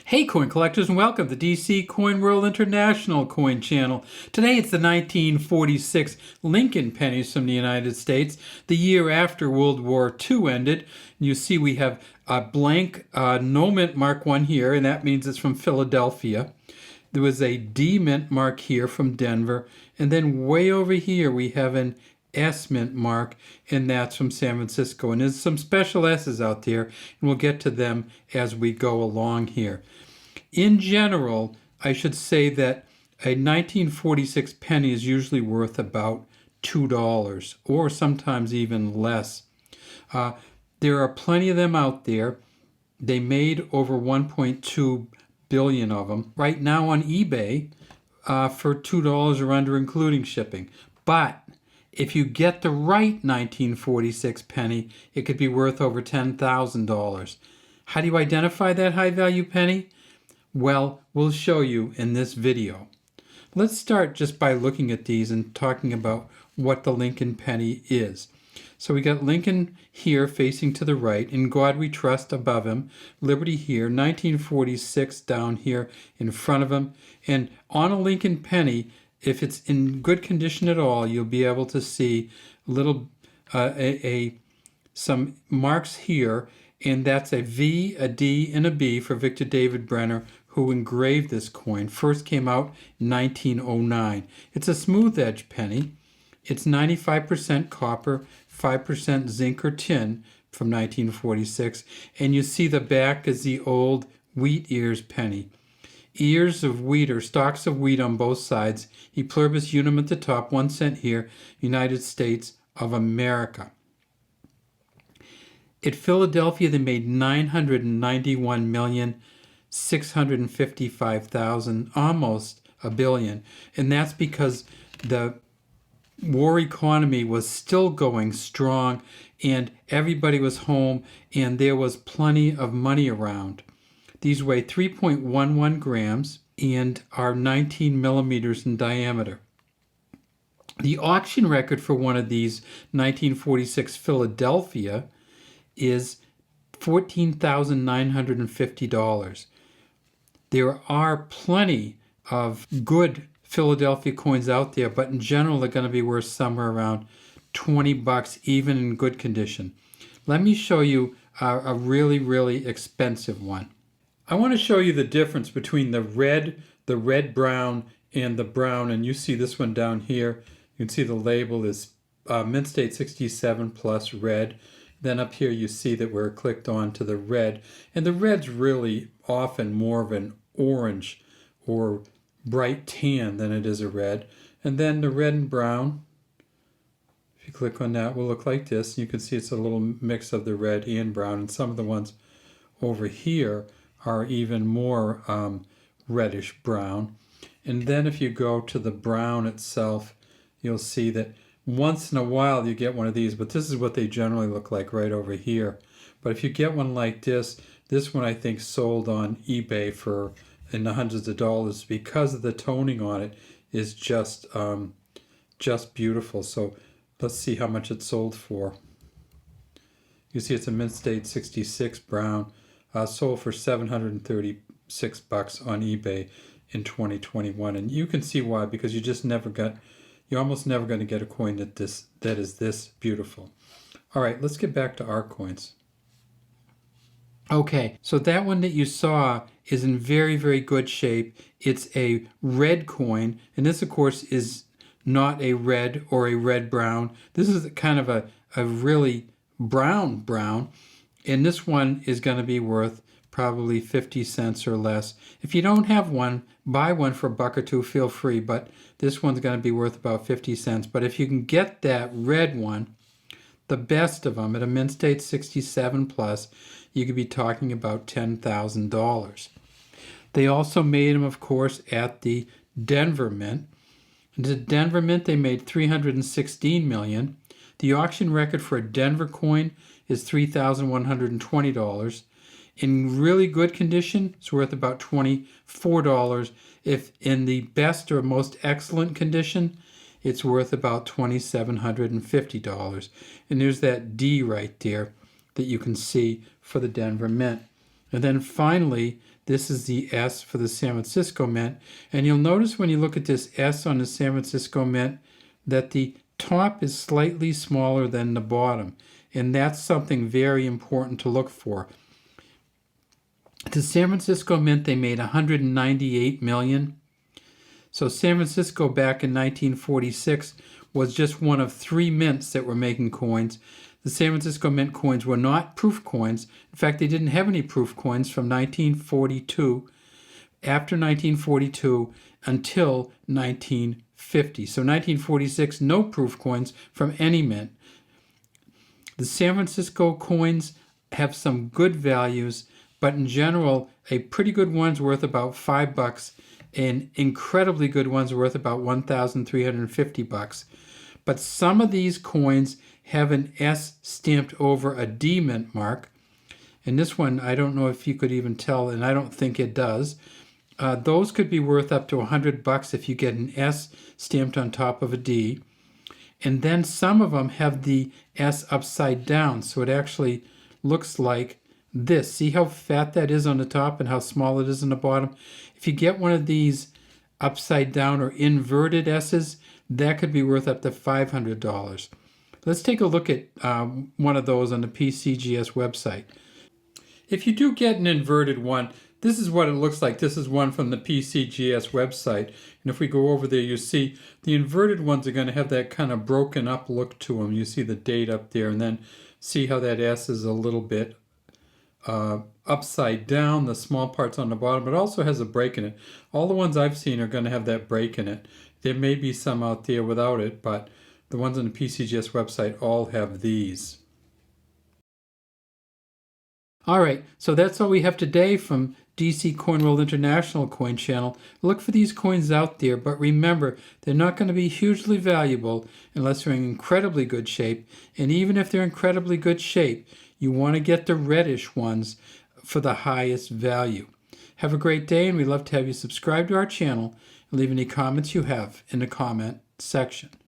Hey coin collectors, and welcome to DC Coin World International Coin Channel. Today it's the 1946 Lincoln pennies from the United States, the year after World War II ended. You see we have a blank no mint mark one here, and that means it's from Philadelphia. There was a D mint mark here from Denver, and then way over here we have an S mint mark, and that's from San Francisco. And there's some special S's out there, and we'll get to them as we go along here. In general, I should say that a 1946 penny is usually worth about $2 or sometimes even less. There are plenty of them out there. They made over 1.2 billion of them right now on eBay for $2 or under, including shipping. But if you get the right 1946 penny, it could be worth over $10,000. How do you identify that high value penny? Well, we'll show you in this video. Let's start just by looking at these and talking about what the Lincoln penny is. So we got Lincoln here facing to the right, In God We Trust above him, Liberty here, 1946 down here in front of him. And on a Lincoln penny, if it's in good condition at all, you'll be able to see little some marks here, and that's a V, a D, and a B for Victor David Brenner, who engraved this coin. First came out in 1909. It's a smooth edge penny. It's 95% copper, 5% zinc or tin from 1946, and you see the back is the old wheat ears penny. Ears of wheat or stalks of wheat on both sides, e pluribus unum at the top, 1 cent here, United States of America. At Philadelphia, they made 991,655,000, almost a billion. And that's because the war economy was still going strong and everybody was home and there was plenty of money around. These weigh 3.11 grams and are 19 millimeters in diameter. The auction record for one of these 1946 Philadelphia is $14,950. There are plenty of good Philadelphia coins out there, but in general they're going to be worth somewhere around $20, even in good condition. Let me show you a really, really expensive one. I want to show you the difference between the red brown, and the brown, and you see this one down here. You can see the label is Mint State 67 plus red. Then up here you see that we're clicked on to the red, and the red's really often more of an orange or bright tan than it is a red. And then the red and brown, if you click on that, will look like this. You can see it's a little mix of the red and brown, and some of the ones over here are even more reddish brown. And then if you go to the brown itself, you'll see that once in a while you get one of these, but this is what they generally look like right over here. But if you get one like this one I think sold on eBay for in the hundreds of dollars because of the toning on it is just beautiful. So let's see how much it sold for. You see it's a Mint State 66 brown, sold for $736 on eBay in 2021. And you can see why, because you're almost never going to get a coin that is this beautiful. All right, let's get back to our coins. Okay, so that one that you saw is in very, very good shape. It's a red coin, and this, of course, is not a red or a red-brown. This is kind of a really brown, and this one is going to be worth probably 50 cents or less. If you don't have one, buy one for $1 or $2, feel free, but this one's going to be worth about 50 cents. But if you can get that red one, the best of them, at a Mint State 67 plus, you could be talking about $10,000. They also made them, of course, at the Denver Mint. The Denver Mint, they made $316 million. The auction record for a Denver coin is $3,120. In really good condition, it's worth about $24. If in the best or most excellent condition, it's worth about $2,750. And there's that D right there that you can see for the Denver Mint. And then finally, this is the S for the San Francisco Mint. And you'll notice when you look at this S on the San Francisco Mint that the top is slightly smaller than the bottom. And that's something very important to look for. The San Francisco Mint, they made 198 million. So San Francisco back in 1946 was just one of 3 mints that were making coins. The San Francisco Mint coins were not proof coins. In fact, they didn't have any proof coins from 1942, after 1942 until 1950. So 1946, no proof coins from any mint. The San Francisco coins have some good values, but in general, a pretty good one's worth about $5, and incredibly good ones worth about $1,350. But some of these coins have an S stamped over a D mint mark. And this one, I don't know if you could even tell, and I don't think it does. Those could be worth up to $100 if you get an S stamped on top of a D. And then some of them have the S upside down, so it actually looks like this. See how fat that is on the top and how small it is on the bottom? If you get one of these upside down or inverted S's, that could be worth up to $500. Let's take a look at one of those on the PCGS website. If you do get an inverted one, this is what it looks like. This is one from the PCGS website. And if we go over there, you see the inverted ones are going to have that kind of broken up look to them. You see the date up there, and then see how that S is a little bit upside down, the small parts on the bottom, but also has a break in it. All the ones I've seen are going to have that break in it. There may be some out there without it, but the ones on the PCGS website all have these. All right, so that's all we have today from DC Coin World International Coin Channel. Look for these coins out there, but remember, they're not going to be hugely valuable unless they're in incredibly good shape. And even if they're in incredibly good shape, you want to get the reddish ones for the highest value. Have a great day, and we'd love to have you subscribe to our channel and leave any comments you have in the comment section.